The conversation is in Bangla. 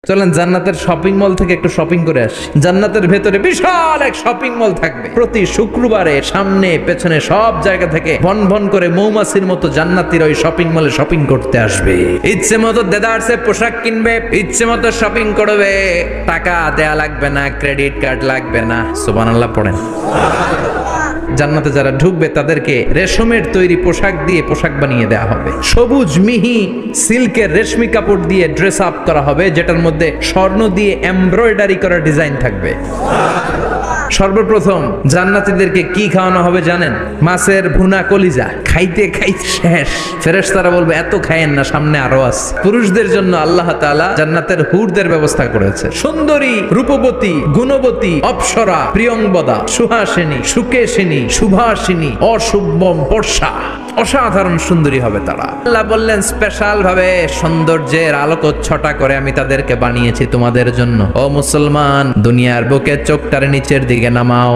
চলেন জান্নাতের শপিং মল থেকে একটু শপিং করে আসি। জান্নাতের ভেতরে বিশাল এক শপিং মল থাকবে। প্রতি শুক্রবারে সামনে পেছনে সব জায়গা থেকে ভন ভন করে মৌমাছির মতো জান্নাতীরা ওই শপিং মলে শপিং করতে আসবে। ইচ্ছে মতো দেদারসে পোশাক কিনবে, ইচ্ছে মতো শপিং করবে, টাকা দেয়া লাগবে না, ক্রেডিট কার্ড লাগবে না। সুবহানাল্লাহ পড়েন। জান্নাতে যারা ঢুকবে তাদেরকে রেশমের তৈরি পোশাক দিয়ে পোশাক বানিয়ে দেওয়া হবে। সবুজ মিহি সিল্কের রেশমি কাপড় দিয়ে ড্রেস আপ করা হবে, যেটার মধ্যে স্বর্ণ দিয়ে এমব্রয়ডারি করা ডিজাইন থাকবে। সর্বপ্রথম জান্নাতীদেরকে কি খাওয়ানো হবে জানেন? মাছের ভুনা কলিজা। খাইতে খাইতে শেষ। ফেরেশতারা বলবে এত খায়েন না, সামনে আরো আছে। পুরুষদের জন্য আল্লাহ তাআলা জান্নাতের হুরদের ব্যবস্থা করেছে। সুন্দরী, রূপবতী, গুণবতী, অপ্সরা, প্রিয়ংবদা, সুহাসিনী, সুকেশিনী, সুভাষিনী, অশুভম বর্ষা, অসাধারণ সুন্দরী হবে তারা। আল্লাহ বললেন স্পেশাল ভাবে সৌন্দর্যের আলোকচ্ছটা করে আমি তাদেরকে বানিয়েছি তোমাদের জন্য। ও মুসলমান, দুনিয়ার বুকে চোখটার নিচের দিকে নামাও।